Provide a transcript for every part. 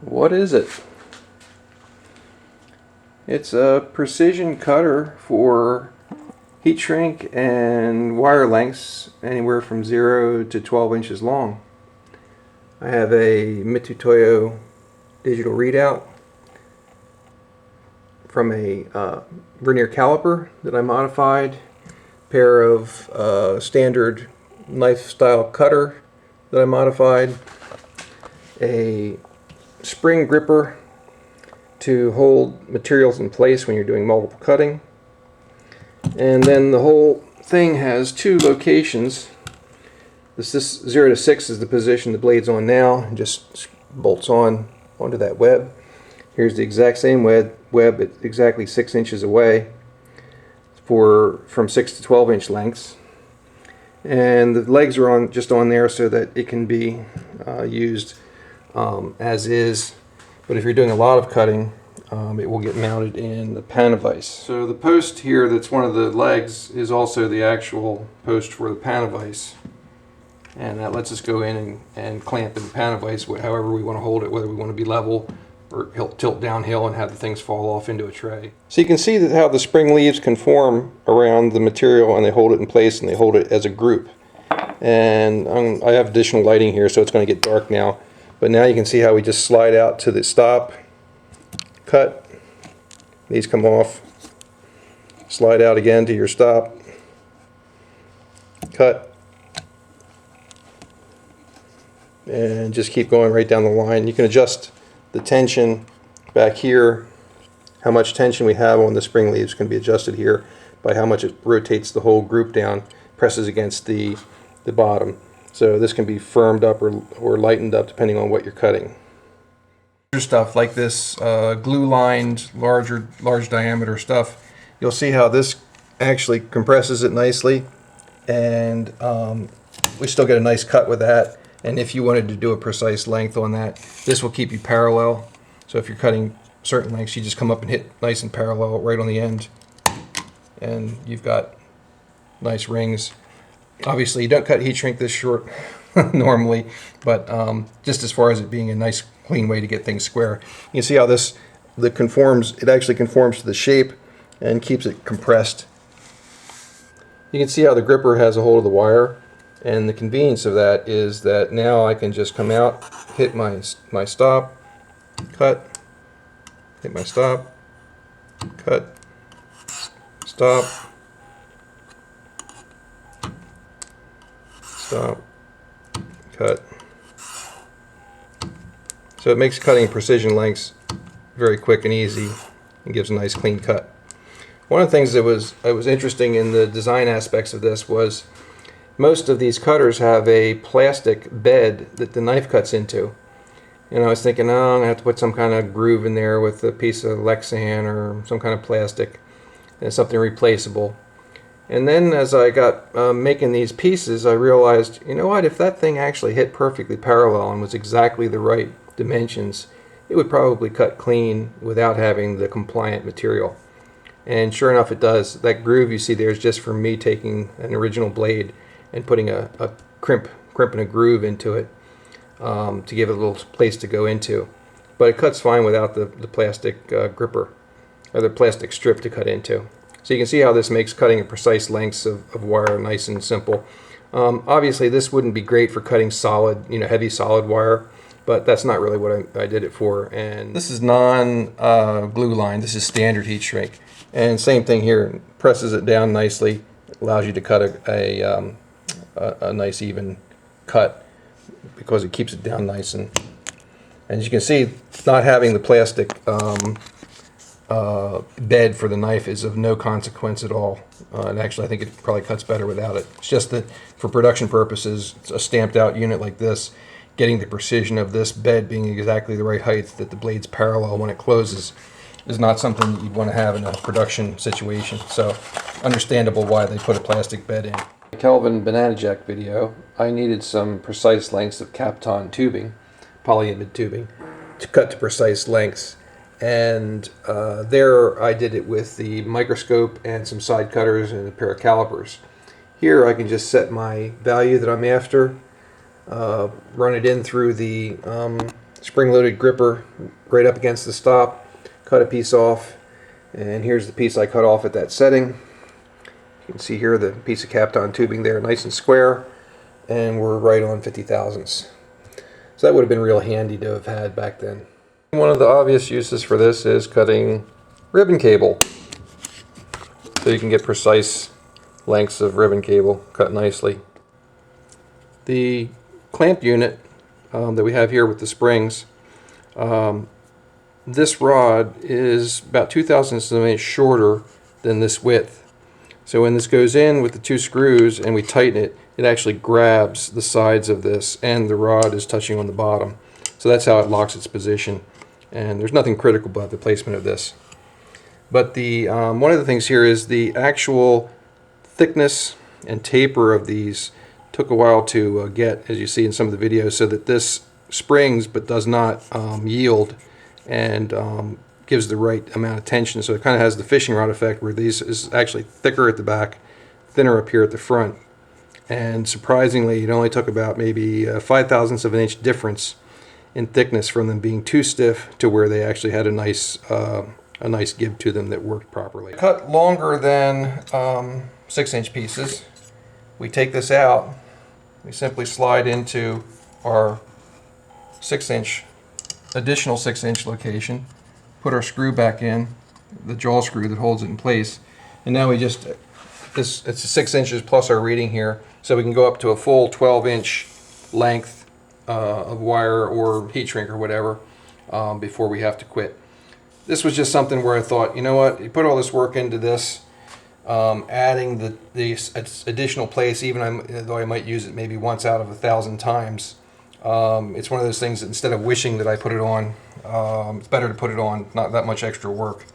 What is it? It's a precision cutter for heat shrink and wire lengths anywhere from 0 to 12 inches long. I have a Mitutoyo digital readout from a vernier caliper that I modified, pair of standard knife style cutter that I modified, a spring gripper to hold materials in place when you're doing multiple cutting, and then the whole thing has two locations. This 0 to 6 is the position the blade's on now, and just bolts on onto that web. Here's the exact same web at exactly 6 inches away from 6 to 12 inch lengths, and the legs are just on there so that it can be used as is. But if you're doing a lot of cutting, it will get mounted in the panel vise. So the post here that's one of the legs is also the actual post for the panel vise, and that lets us go in and clamp in the panel vise however we want to hold it, whether we want to be level or tilt downhill and have the things fall off into a tray. So you can see that how the spring leaves can form around the material, and they hold it in place and they hold it as a group. And I have additional lighting here, so it's going to get dark now. But now you can see how we just slide out to the stop, cut, these come off, slide out again to your stop, cut, and just keep going right down the line. You can adjust the tension back here. How much tension we have on the spring leaves can be adjusted here by how much it rotates the whole group down, presses against the bottom. So this can be firmed up or lightened up depending on what you're cutting. Stuff like this glue-lined, large diameter stuff, you'll see how this actually compresses it nicely, and we still get a nice cut with that. And if you wanted to do a precise length on that, this will keep you parallel. So if you're cutting certain lengths, you just come up and hit nice and parallel right on the end, and you've got nice rings. Obviously, you don't cut heat shrink this short normally, but just as far as it being a nice, clean way to get things square. You can see how it actually conforms to the shape and keeps it compressed. You can see how the gripper has a hold of the wire, and the convenience of that is that now I can just come out, hit my stop, cut, hit my stop, cut, stop, stop, cut. So it makes cutting precision lengths very quick and easy and gives a nice clean cut. One of the things that was interesting in the design aspects of this was most of these cutters have a plastic bed that the knife cuts into. And I was thinking, oh, I'm going to have to put some kind of groove in there with a piece of Lexan or some kind of plastic and something replaceable. And then as I got making these pieces, I realized, you know what, if that thing actually hit perfectly parallel and was exactly the right dimensions, it would probably cut clean without having the compliant material. And sure enough, it does. That groove you see there is just from me taking an original blade and putting a crimp and a groove into it to give it a little place to go into. But it cuts fine without the plastic gripper or the plastic strip to cut into. So you can see how this makes cutting at precise lengths of wire nice and simple. Obviously, this wouldn't be great for cutting solid, heavy solid wire, but that's not really what I did it for. And this is non-glue line. This is standard heat shrink. And same thing here. Presses it down nicely. Allows you to cut a nice even cut because it keeps it down nice. And as you can see, not having the plastic bed for the knife is of no consequence at all. And actually, I think it probably cuts better without it. It's just that for production purposes, a stamped out unit like this, getting the precision of this bed being exactly the right height that the blade's parallel when it closes is not something that you'd want to have in a production situation. So understandable why they put a plastic bed in. The Kelvin Banana Jack video, I needed some precise lengths of Kapton tubing, polyimide tubing, to cut to precise lengths. And there I did it with the microscope and some side cutters and a pair of calipers. Here I can just set my value that I'm after, run it in through the spring-loaded gripper right up against the stop, cut a piece off, and here's the piece I cut off at that setting. You can see here the piece of Kapton tubing there, nice and square, and we're right on 50 thousandths. So that would have been real handy to have had back then. One of the obvious uses for this is cutting ribbon cable. So you can get precise lengths of ribbon cable cut nicely. The clamp unit that we have here with the springs, this rod is about 2/1000ths of an inch shorter than this width. So when this goes in with the two screws and we tighten it, it actually grabs the sides of this and the rod is touching on the bottom. So that's how it locks its position. And there's nothing critical about the placement of this. But the one of the things here is the actual thickness and taper of these took a while to get, as you see in some of the videos, so that this springs but does not yield and gives the right amount of tension. So it kind of has the fishing rod effect where these is actually thicker at the back, thinner up here at the front. And surprisingly, it only took about maybe 5/1000ths of an inch difference in thickness from them being too stiff to where they actually had a nice give to them that worked properly. Cut longer than 6-inch pieces. We take this out. We simply slide into our 6-inch, additional 6-inch location. Put our screw back in, the jaw screw that holds it in place, and now we just it's 6 inches plus our reading here, so we can go up to a full 12-inch length of wire or heat shrink or whatever before we have to quit. This was just something where I thought, you know what, you put all this work into this, adding the additional place, even though I might use it maybe once out of 1,000 times, it's one of those things that instead of wishing that I put it on, it's better to put it on, not that much extra work.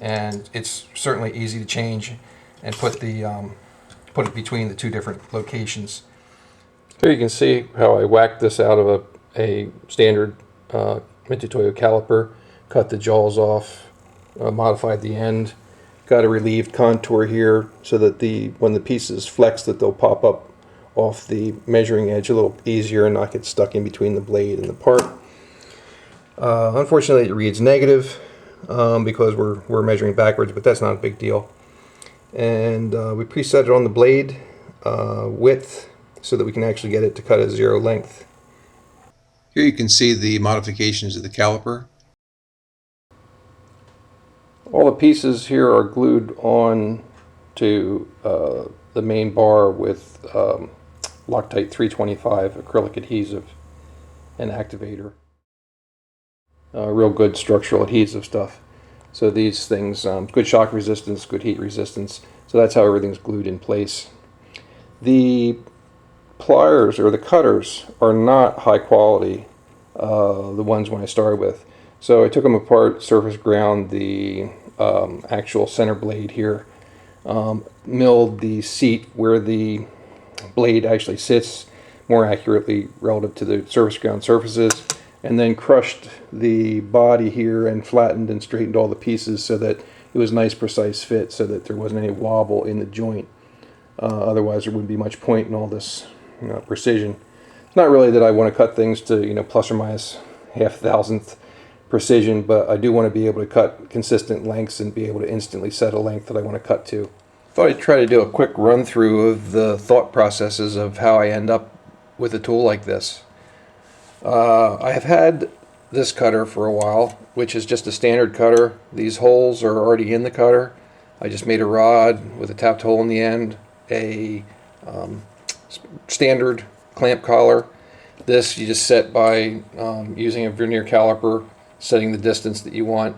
And it's certainly easy to change and put it between the two different locations. Here you can see how I whacked this out of a standard Mitutoyo caliper, cut the jaws off, modified the end, got a relieved contour here so that when the pieces flex that they'll pop up off the measuring edge a little easier and not get stuck in between the blade and the part. Unfortunately, it reads negative because we're measuring backwards, but that's not a big deal. And we preset it on the blade width so that we can actually get it to cut a 0 length. Here you can see the modifications of the caliper. All the pieces here are glued on to the main bar with Loctite 325 acrylic adhesive and activator. Real good structural adhesive stuff. So these things, good shock resistance, good heat resistance. So that's how everything's glued in place. The pliers or the cutters are not high quality, the ones when I started with. So I took them apart, surface ground the actual center blade here, milled the seat where the blade actually sits more accurately relative to the surface ground surfaces, and then crushed the body here and flattened and straightened all the pieces so that it was a nice precise fit, so that there wasn't any wobble in the joint. Otherwise there wouldn't be much point in all this precision. It's not really that I want to cut things to plus or minus 0.5 precision, but I do want to be able to cut consistent lengths and be able to instantly set a length that I want to cut to. Thought I'd try to do a quick run through of the thought processes of how I end up with a tool like this. I have had this cutter for a while, which is just a standard cutter. These holes are already in the cutter. I just made a rod with a tapped hole in the end, a standard clamp collar. This you just set by using a vernier caliper, setting the distance that you want,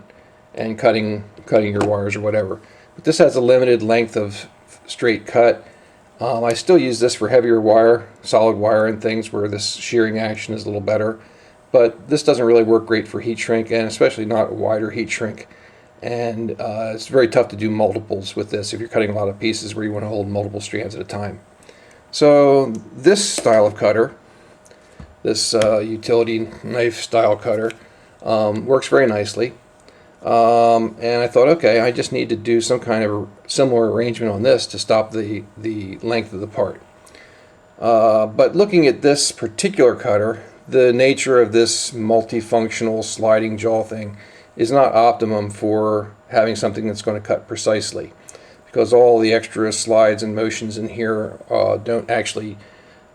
and cutting your wires or whatever. But this has a limited length of straight cut. I still use this for heavier wire, solid wire and things where this shearing action is a little better. But this doesn't really work great for heat shrink, and especially not a wider heat shrink. And it's very tough to do multiples with this if you're cutting a lot of pieces where you want to hold multiple strands at a time. So this style of cutter, this utility knife style cutter, works very nicely. And I thought, okay, I just need to do some kind of similar arrangement on this to stop the length of the part. But looking at this particular cutter, the nature of this multifunctional sliding jaw thing is not optimum for having something that's going to cut precisely, because all the extra slides and motions in here don't actually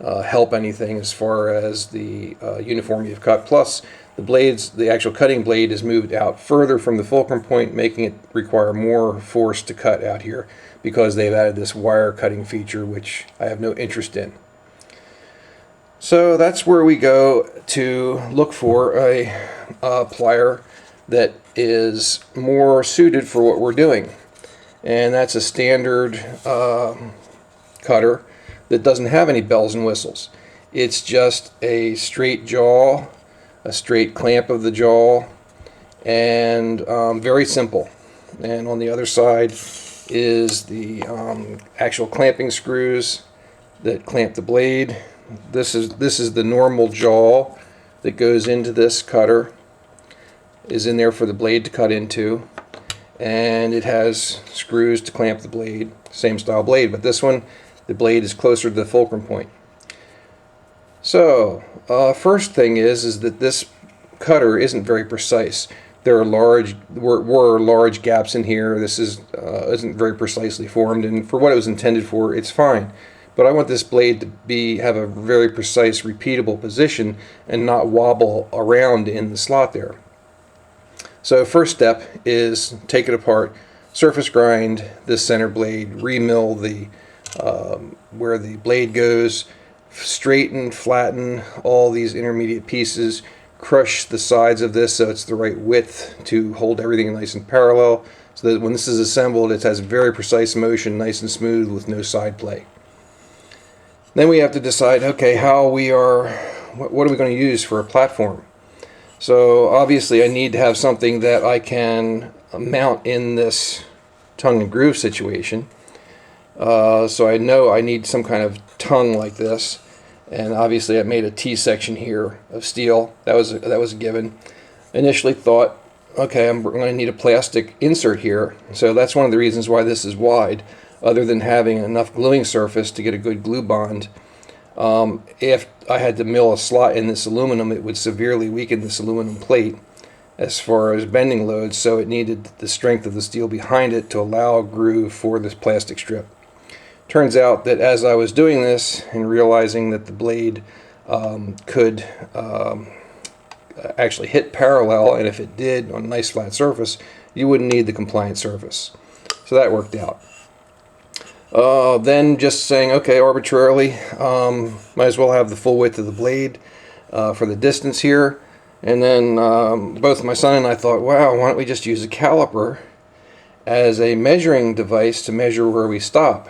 help anything as far as the uniformity of cut. Plus, the actual cutting blade is moved out further from the fulcrum point, making it require more force to cut out here, because they've added this wire cutting feature, which I have no interest in. So that's where we go to look for a plier that is more suited for what we're doing. And that's a standard cutter that doesn't have any bells and whistles. It's just a straight jaw, a straight clamp of the jaw, and very simple. And on the other side is the actual clamping screws that clamp the blade. This is the normal jaw that goes into this cutter, is in there for the blade to cut into, and it has screws to clamp the blade, same style blade, but this one, the blade is closer to the fulcrum point. So first thing is that this cutter isn't very precise. There are were large gaps in here. This isn't very precisely formed, and for what it was intended for, it's fine. But I want this blade to have a very precise, repeatable position and not wobble around in the slot there. So first step is take it apart, surface grind this center blade, remill the where the blade goes, straighten, flatten all these intermediate pieces, crush the sides of this so it's the right width to hold everything nice and parallel, so that when this is assembled it has very precise motion, nice and smooth with no side play. Then we have to decide, okay, what are we going to use for a platform? So obviously I need to have something that I can mount in this tongue and groove situation. So I know I need some kind of tongue like this, and obviously I made a T-section here of steel. That was a given. Initially thought, okay, I'm going to need a plastic insert here, so that's one of the reasons why this is wide, other than having enough gluing surface to get a good glue bond. If I had to mill a slot in this aluminum, it would severely weaken this aluminum plate as far as bending loads, so it needed the strength of the steel behind it to allow a groove for this plastic strip. Turns out that as I was doing this and realizing that the blade could actually hit parallel, and if it did on a nice flat surface, you wouldn't need the compliant surface. So that worked out. Then just saying, okay, arbitrarily, might as well have the full width of the blade for the distance here. And then both my son and I thought, wow, why don't we just use a caliper as a measuring device to measure where we stop.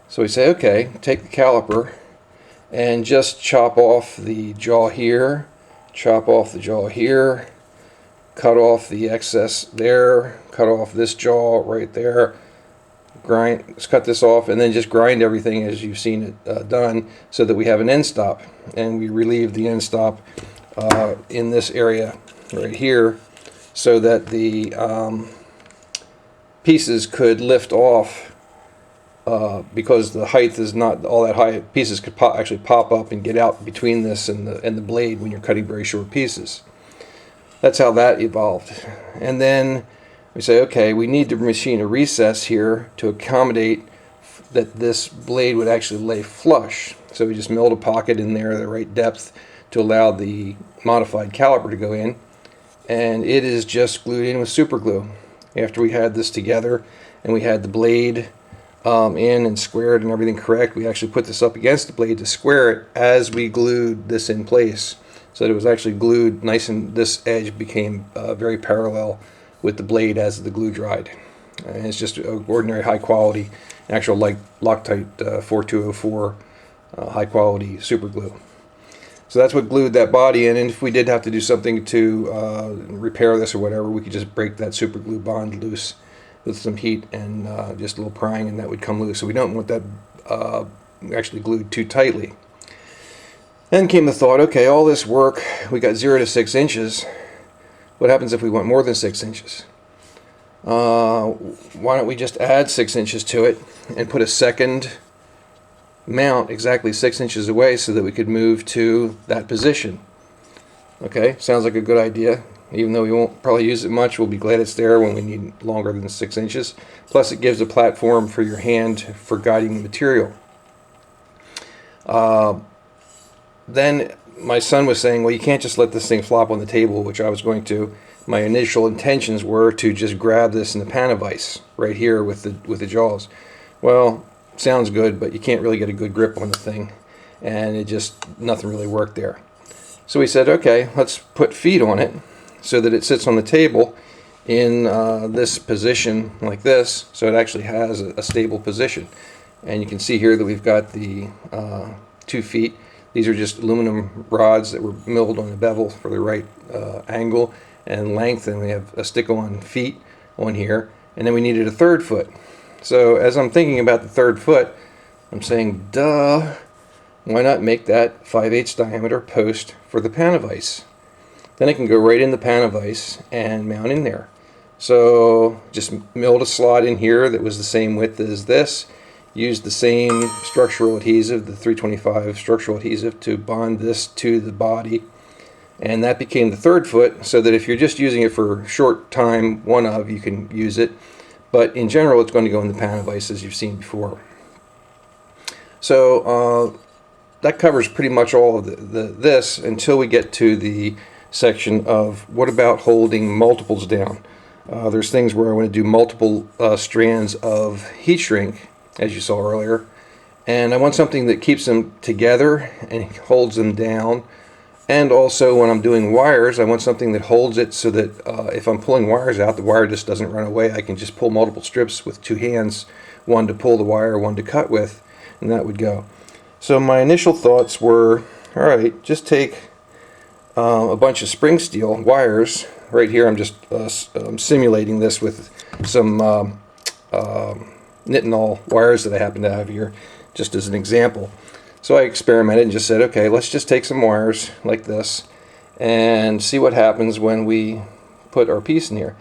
So we say, okay, take the caliper and just chop off the jaw here, chop off the jaw here, cut off the excess there, cut off this jaw right there, let's cut this off, and then just grind everything as you've seen it done, so that we have an end stop, and we relieve the end stop in this area right here, so that the pieces could lift off, because the height is not all that high. Pieces could actually pop up and get out between this and the blade when you're cutting very short pieces. That's how that evolved. And then we say, okay, we need to machine a recess here to accommodate that this blade would actually lay flush. So we just milled a pocket in there, the right depth, to allow the modified caliper to go in. And it is just glued in with super glue. After we had this together and we had the blade in and squared and everything correct, we actually put this up against the blade to square it as we glued this in place, so that it was actually glued nice, and this edge became very parallel with the blade as the glue dried. And it's just ordinary high quality, actual like Loctite 4204 high quality super glue. So that's what glued that body in, and if we did have to do something to repair this or whatever, we could just break that super glue bond loose with some heat and just a little prying, and that would come loose. So we don't want that actually glued too tightly. Then came the thought, okay, all this work, we got 0 to 6 inches. What happens if we want more than 6 inches? Why don't we just add 6 inches to it and put a second mount exactly 6 inches away so that we could move to that position. Okay, sounds like a good idea. Even though we won't probably use it much, we'll be glad it's there when we need longer than 6 inches. Plus it gives a platform for your hand for guiding the material. Then my son was saying, well, you can't just let this thing flop on the table, which I was going to. My initial intentions were to just grab this in the pan of ice right here with the jaws. Well, sounds good, but you can't really get a good grip on the thing, and nothing really worked there. So we said, okay, let's put feet on it so that it sits on the table in this position like this, so it actually has a stable position. And you can see here that we've got the 2 feet. These are just aluminum rods that were milled on the bevel for the right angle and length, and we have a stick-on feet on here. And then we needed a 3rd foot. So as I'm thinking about the 3rd foot, I'm saying, duh, why not make that 5/8 diameter post for the pan of ice? Then it can go right in the pan of ice and mount in there. So just milled a slot in here that was the same width as this. Used the same structural adhesive, the 325 structural adhesive, to bond this to the body. And that became the 3rd foot, so that if you're just using it for short time, you can use it. But in general, it's going to go in the pan of ice, as you've seen before. So that covers pretty much all of this until we get to the section of what about holding multiples down. There's things where I want to do multiple strands of heat shrink, as you saw earlier, and I want something that keeps them together and holds them down. And also when I'm doing wires, I want something that holds it so that if I'm pulling wires out, the wire just doesn't run away. I can just pull multiple strips with 2 hands, one to pull the wire, one to cut with, and that would go. So my initial thoughts were, all right, just take a bunch of spring steel wires. Right here I'm just simulating this with some Nitinol wires that I happen to have here, just as an example. So I experimented and just said, okay, let's just take some wires like this and see what happens when we put our piece in here.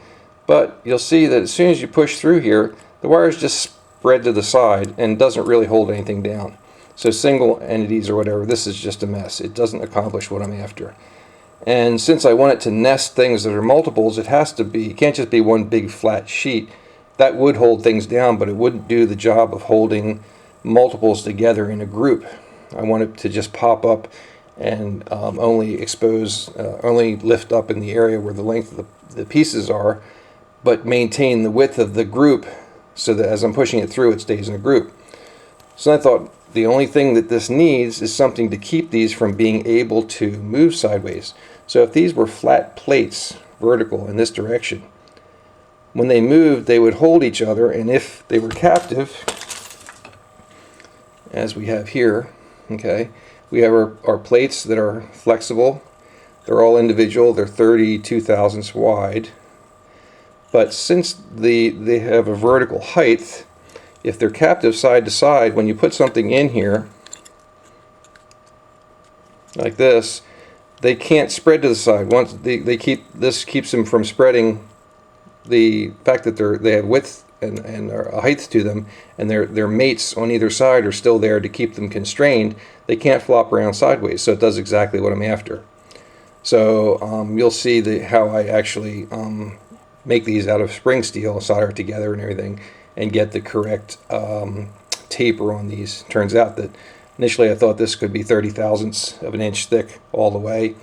But you'll see that as soon as you push through here, the wires just spread to the side and doesn't really hold anything down. So single entities or whatever, this is just a mess. It doesn't accomplish what I'm after. And since I want it to nest things that are multiples, it can't just be one big flat sheet. That would hold things down, but it wouldn't do the job of holding multiples together in a group. I want it to just pop up and only lift up in the area where the length of the pieces are, but maintain the width of the group so that as I'm pushing it through, it stays in a group. So I thought the only thing that this needs is something to keep these from being able to move sideways. So if these were flat plates, vertical in this direction, when they moved, they would hold each other, and if they were captive, as we have here, okay, we have our plates that are flexible. They're all individual. They're 32 thousandths wide. But since they have a vertical height, if they're captive side to side, when you put something in here, like this, they can't spread to the side. Once this keeps them from spreading. The fact that they have width and a height to them, and their mates on either side are still there to keep them constrained, they can't flop around sideways. So it does exactly what I'm after. So you'll see how I actually make these out of spring steel, solder it together and everything, and get the correct taper on these. Turns out that initially I thought this could be 30 thousandths of an inch thick all the way.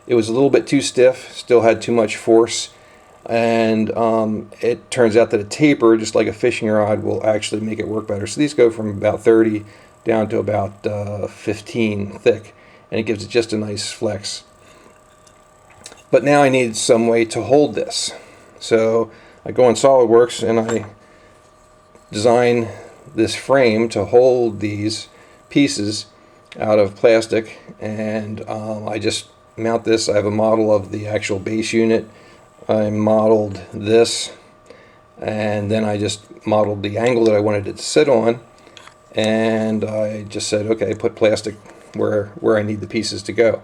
It was a little bit too stiff, still had too much force. And it turns out that a taper, just like a fishing rod, will actually make it work better. So these go from about 30 down to about 15 thick, and it gives it just a nice flex. But now I need some way to hold this. So I go on SolidWorks and I design this frame to hold these pieces out of plastic, and I just mount this. I have a model of the actual base unit. I modeled this, and then I just modeled the angle that I wanted it to sit on, and I just said, okay, put plastic where I need the pieces to go.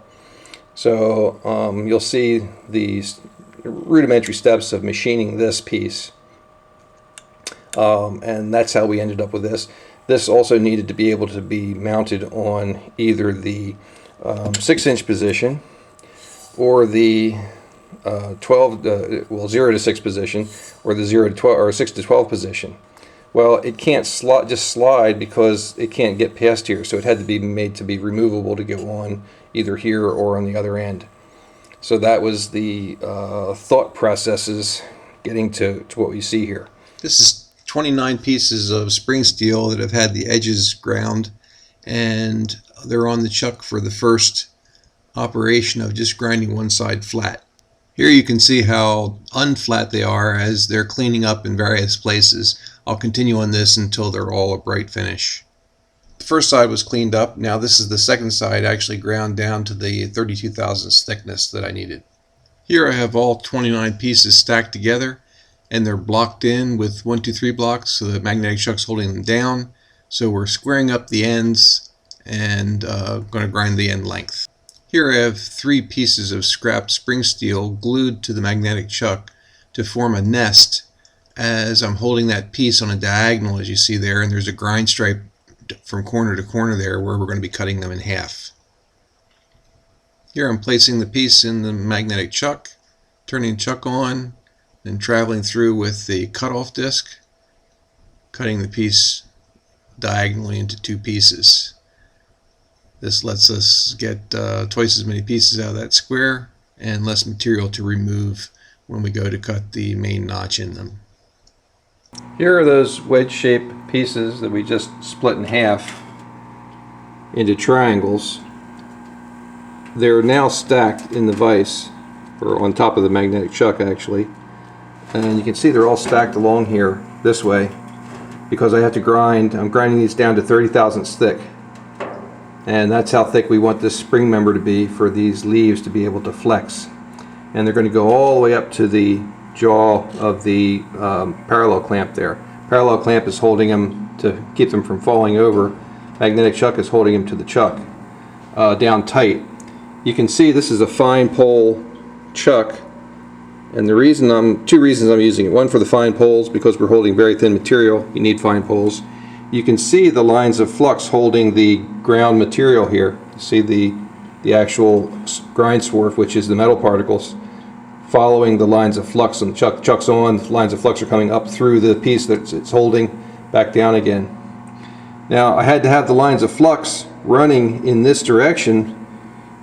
So you'll see these rudimentary steps of machining this piece, and that's how we ended up with this. This also needed to be able to be mounted on either the 6-inch position or the 0 to 6 position, or the 0 to 12 or 6 to 12 position. Well, it can't just slide because it can't get past here, so it had to be made to be removable to go on either here or on the other end. So that was the thought processes getting to what we see here. This is 29 pieces of spring steel that have had the edges ground, and they're on the chuck for the first operation of just grinding one side flat. Here you can see how unflat they are as they're cleaning up in various places. I'll continue on this until they're all a bright finish. The first side was cleaned up. Now this is the second side, actually ground down to the 32 thousandths thickness that I needed. Here I have all 29 pieces stacked together, and they're blocked in with 1, 2, 3 blocks, so the magnetic chuck's holding them down. So we're squaring up the ends and going to grind the end length. Here I have 3 pieces of scrap spring steel glued to the magnetic chuck to form a nest as I'm holding that piece on a diagonal, as you see there, and there's a grind stripe from corner to corner there where we're going to be cutting them in half. Here I'm placing the piece in the magnetic chuck, turning the chuck on, then traveling through with the cutoff disc, cutting the piece diagonally into 2 pieces. This lets us get twice as many pieces out of that square and less material to remove when we go to cut the main notch in them. Here are those wedge-shaped pieces that we just split in half into triangles. They're now stacked in the vise, or on top of the magnetic chuck actually, and you can see they're all stacked along here this way because I have to grind. I'm grinding these down to 30 thousandths thick. And that's how thick we want this spring member to be for these leaves to be able to flex. And they're going to go all the way up to the jaw of the parallel clamp there. Parallel clamp is holding them to keep them from falling over. Magnetic chuck is holding them to the chuck down tight. You can see this is a fine pole chuck, and the reason two reasons I'm using it. One, for the fine poles, because we're holding very thin material. You need fine poles. You can see the lines of flux holding the ground material here. You see the actual grind swarf, which is the metal particles, following the lines of flux on the chuck. The chuck's on, the lines of flux are coming up through the piece that it's holding, back down again. Now I had to have the lines of flux running in this direction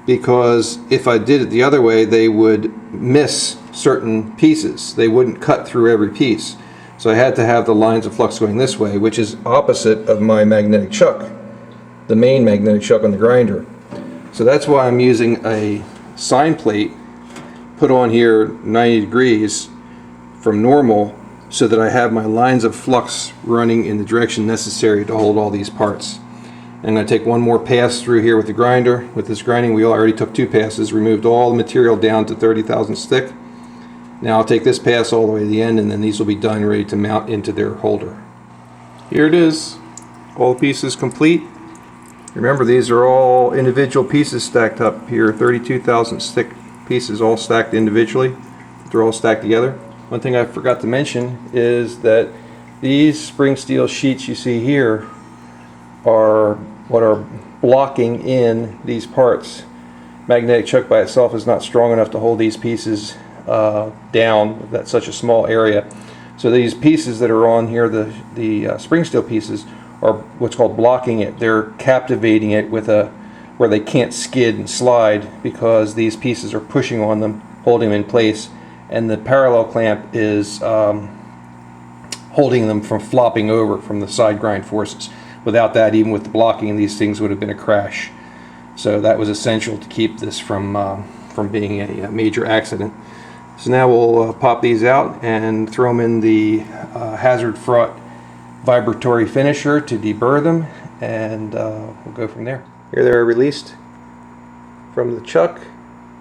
because if I did it the other way, they would miss certain pieces. They wouldn't cut through every piece. So I had to have the lines of flux going this way, which is opposite of my magnetic chuck, the main magnetic chuck on the grinder. So that's why I'm using a sine plate put on here 90 degrees from normal, so that I have my lines of flux running in the direction necessary to hold all these parts. I'm going to take one more pass through here with the grinder. With this grinding wheel I already took 2 passes, removed all the material down to 30 thousandths thick. Now I'll take this pass all the way to the end, and then these will be done, ready to mount into their holder. Here it is, all the pieces complete. Remember, these are all individual pieces stacked up here, 32 thousandths thick pieces, all stacked individually. They're all stacked together. One thing I forgot to mention is that these spring steel sheets you see here are what are blocking in these parts. Magnetic chuck by itself is not strong enough to hold these pieces down. That's such a small area. So these pieces that are on here, the spring steel pieces, are what's called blocking it. They're captivating it with where they can't skid and slide because these pieces are pushing on them, holding them in place, and the parallel clamp is holding them from flopping over from the side grind forces. Without that, even with the blocking, these things would have been a crash. So that was essential to keep this from being a major accident. So now we'll pop these out and throw them in the hazard fraught vibratory finisher to deburr them, and we'll go from there. Here they're released from the chuck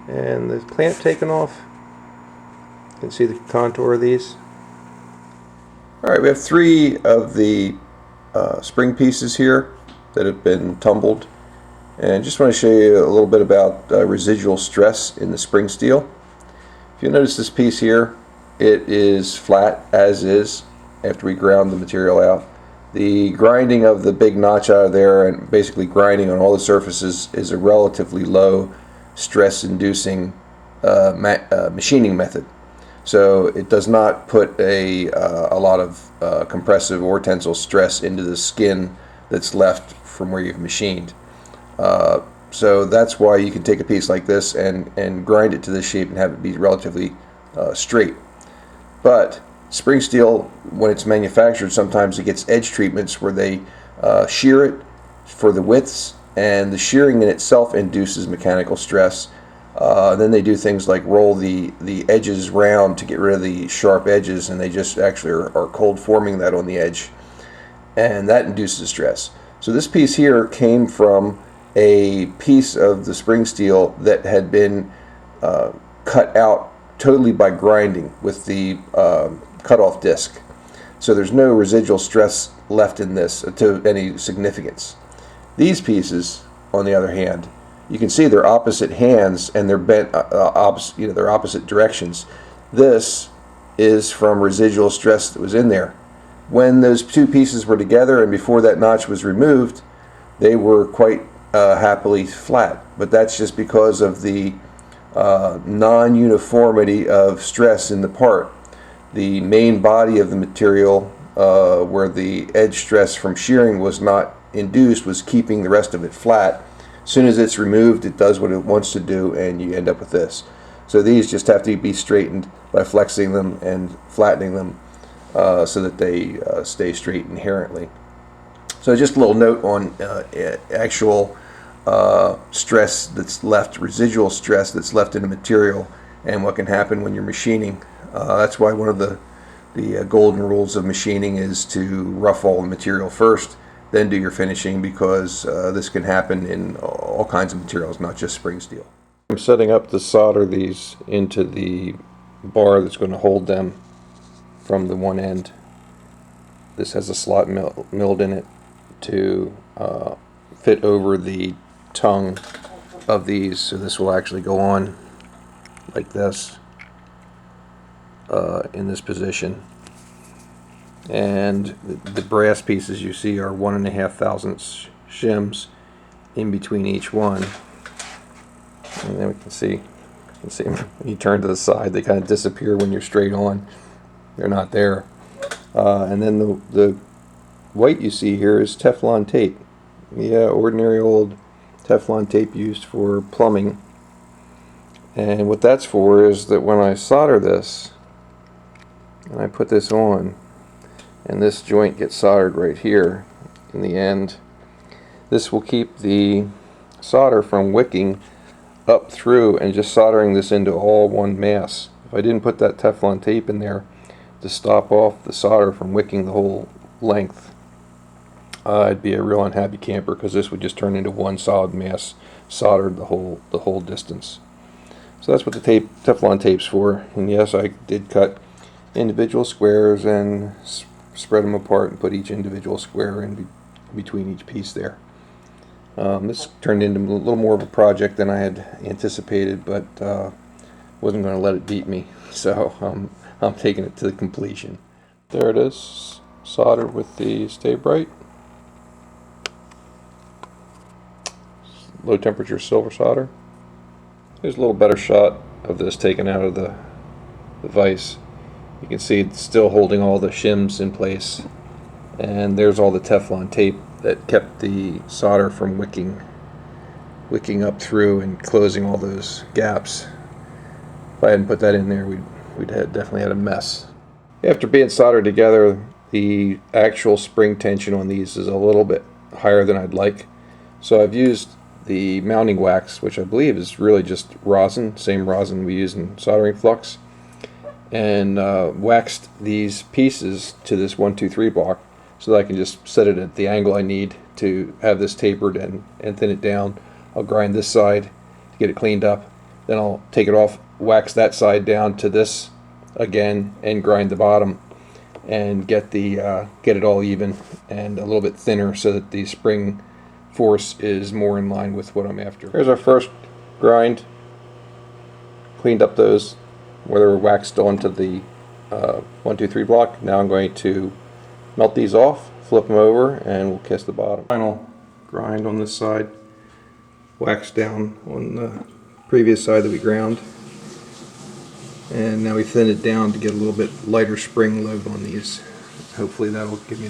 and the clamp taken off. You can see the contour of these. Alright, we have 3 of the spring pieces here that have been tumbled, and just want to show you a little bit about residual stress in the spring steel. If you notice this piece here, it is flat as is after we ground the material out. The grinding of the big notch out of there and basically grinding on all the surfaces is a relatively low stress inducing machining method. So it does not put a lot of compressive or tensile stress into the skin that's left from where you've machined. So that's why you can take a piece like this and grind it to this shape and have it be relatively straight. But spring steel, when it's manufactured, sometimes it gets edge treatments where they shear it for the widths, and the shearing in itself induces mechanical stress. Then they do things like roll the edges round to get rid of the sharp edges, and they just actually are cold forming that on the edge, and that induces stress. So this piece here came from a piece of the spring steel that had been cut out totally by grinding with the cutoff disc. So there's no residual stress left in this to any significance. These pieces, on the other hand, you can see they're opposite hands and they're bent they're opposite directions. This is from residual stress that was in there. When those two pieces were together and before that notch was removed, they were quite happily flat, but that's just because of the non-uniformity of stress in the part. The main body of the material, where the edge stress from shearing was not induced, was keeping the rest of it flat. As soon as it's removed, it does what it wants to do, and you end up with this. So these just have to be straightened by flexing them and flattening them so that they stay straight inherently. So just a little note on actual stress that's left, residual stress that's left in the material, and what can happen when you're machining. That's why one of the golden rules of machining is to rough all the material first, then do your finishing, because this can happen in all kinds of materials, not just spring steel. I'm setting up to solder these into the bar that's going to hold them from the one end. This has a slot milled in it to fit over the tongue of these, so this will actually go on like this in this position. And the brass pieces you see are 1.5 thousandths shims in between each one. And then we can see when you turn to the side, they kind of disappear when you're straight on. They're not there. And then the white you see here is Teflon tape. Yeah, ordinary old Teflon tape used for plumbing. And what that's for is that when I solder this, and I put this on, and this joint gets soldered right here in the end, this will keep the solder from wicking up through and just soldering this into all one mass. If I didn't put that Teflon tape in there to stop off the solder from wicking the whole length, I'd be a real unhappy camper, because this would just turn into one solid mass soldered the whole distance. So that's what the Teflon tape's for. And yes, I did cut individual squares and spread them apart and put each individual square in between each piece there. This turned into a little more of a project than I had anticipated, but wasn't going to let it beat me, so I'm taking it to the completion. There it is, soldered with the Stay Bright. Low temperature silver solder. Here's a little better shot of this taken out of the vise. You can see it's still holding all the shims in place, and there's all the Teflon tape that kept the solder from wicking up through and closing all those gaps. If I hadn't put that in there, we'd have definitely had a mess. After being soldered together, the actual spring tension on these is a little bit higher than I'd like, so I've used the mounting wax, which I believe is really just rosin, same rosin we use in soldering flux, and waxed these pieces to this 1, 2, 3 block so that I can just set it at the angle I need to have this tapered and thin it down. I'll grind this side to get it cleaned up, then I'll take it off, wax that side down to this again, and grind the bottom and get it all even and a little bit thinner so that the spring force is more in line with what I'm after. Here's our first grind. Cleaned up those where they were waxed onto the 1, 2, 3 block. Now I'm going to melt these off, flip them over and we'll kiss the bottom. Final grind on this side, wax down on the previous side that we ground, and now we thin it down to get a little bit lighter spring load on these. Hopefully that'll give me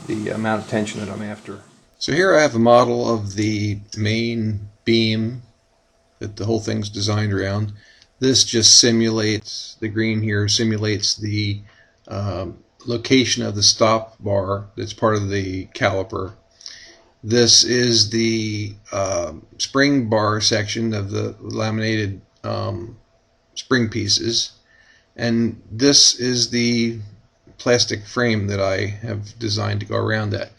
the amount of tension that I'm after. So here I have a model of the main beam that the whole thing's designed around. This just simulates, the green here simulates the location of the stop bar that's part of the caliper. This is the spring bar section of the laminated spring pieces, and this is the plastic frame that I have designed to go around that.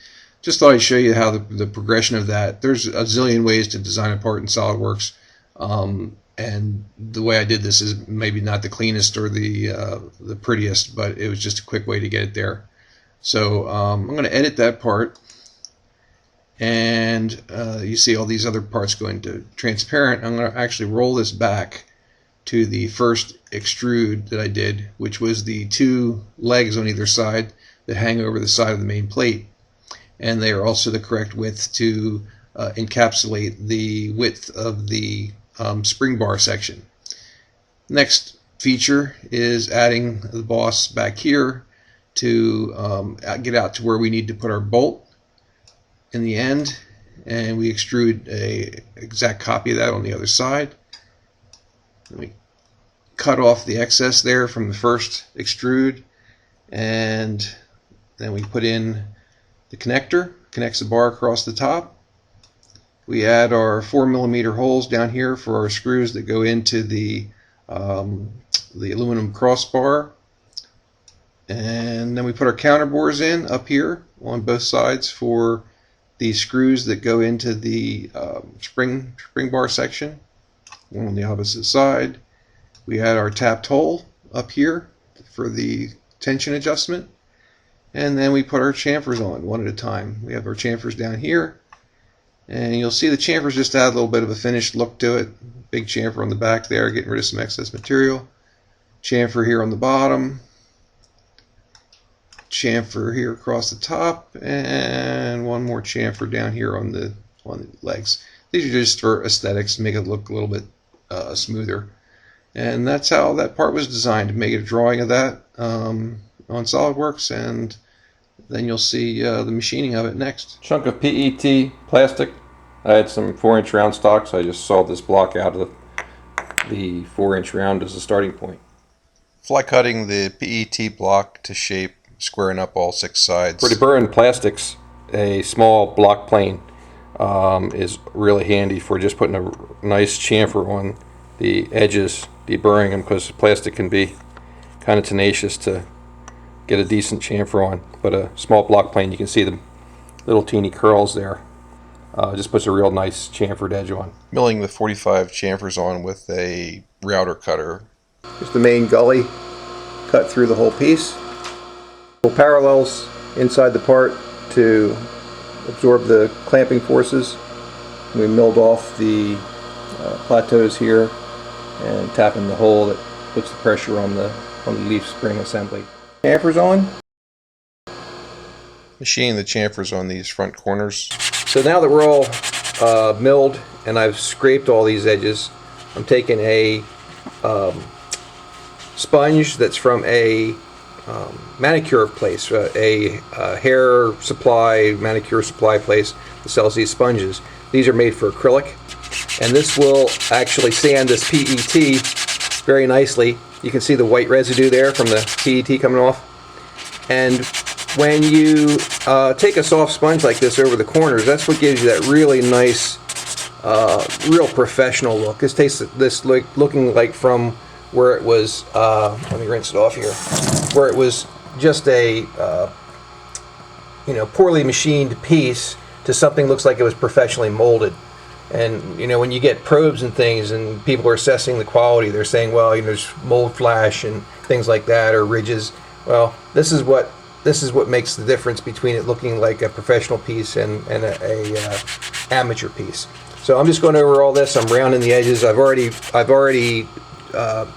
Just thought I'd show you how the progression of that. There's a zillion ways to design a part in SolidWorks, and the way I did this is maybe not the cleanest or the prettiest, but it was just a quick way to get it there. So I'm going to edit that part, and you see all these other parts go into transparent. I'm going to actually roll this back to the first extrude that I did, which was the two legs on either side that hang over the side of the main plate, and they are also the correct width to encapsulate the width of the spring bar section. Next feature is adding the boss back here to get out to where we need to put our bolt in the end, and we extrude a exact copy of that on the other side. Then we cut off the excess there from the first extrude, and then we put in the connector, connects the bar across the top. We add our 4mm holes down here for our screws that go into the aluminum crossbar, and then we put our counterbores in up here on both sides for the screws that go into the spring bar section. One on the opposite side. We add our tapped hole up here for the tension adjustment, and then we put our chamfers on one at a time. We have our chamfers down here, and you'll see the chamfers just add a little bit of a finished look to it. Big chamfer on the back there, getting rid of some excess material. Chamfer here on the bottom. Chamfer here across the top, and one more chamfer down here on the legs. These are just for aesthetics, make it look a little bit smoother. And that's how that part was designed, to make a drawing of that on SolidWorks, and then you'll see the machining of it next. Chunk of PET plastic. I had some 4-inch round stock, so I just sawed this block out of the 4-inch round as a starting point. Fly cutting the PET block to shape, squaring up all 6 sides. For deburring plastics, a small block plane is really handy for just putting a nice chamfer on the edges, deburring them, because plastic can be kind of tenacious to get a decent chamfer on. But a small block plane, you can see the little teeny curls there. Just puts a real nice chamfered edge on. Milling the 45 chamfers on with a router cutter. Just the main gully cut through the whole piece. Parallels inside the part to absorb the clamping forces. We milled off the plateaus here and tapping the hole that puts the pressure on the leaf spring assembly. Chamfers on. Machining the chamfers on these front corners. So now that we're all milled and I've scraped all these edges, I'm taking a sponge that's from a manicure place, a hair supply, manicure supply place that sells these sponges. These are made for acrylic, and this will actually sand this PET very nicely. You can see the white residue there from the PET coming off. And when you take a soft sponge like this over the corners, that's what gives you that really nice, real professional look. This takes this looking like from where it was, let me rinse it off here, where it was just a poorly machined piece to something looks like it was professionally molded. And when you get probes and things and people are assessing the quality, they're saying, well, there's mold flash and things like that, or ridges. Well, this is what makes the difference between it looking like a professional piece and a amateur piece. So I'm just going over all this. I'm rounding the edges. I've already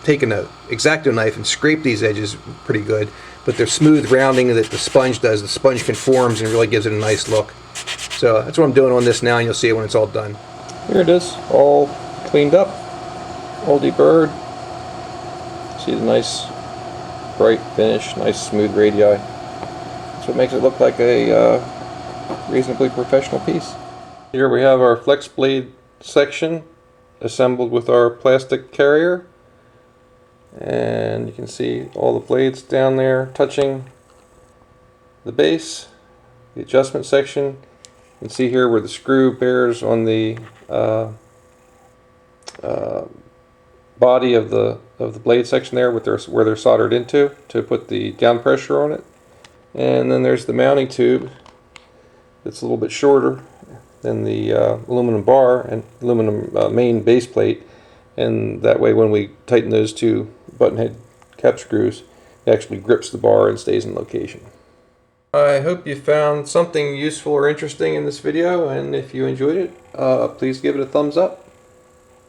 taken an X-Acto knife and scraped these edges pretty good, but they're smooth rounding that the sponge does. The sponge conforms and really gives it a nice look. So that's what I'm doing on this now, and you'll see it when it's all done. Here it is, all cleaned up, all deburred. See the nice bright finish, nice smooth radii. That's what makes it look like a reasonably professional piece. Here we have our flex blade section assembled with our plastic carrier, and you can see all the blades down there touching the base, the adjustment section. You can see here where the screw bears on the body of the blade section there where they're soldered into to put the down pressure on it. And then there's the mounting tube that's a little bit shorter than the aluminum bar and aluminum main base plate, and that way when we tighten those two button head cap screws, it actually grips the bar and stays in location. I hope you found something useful or interesting in this video, and if you enjoyed it, please give it a thumbs up.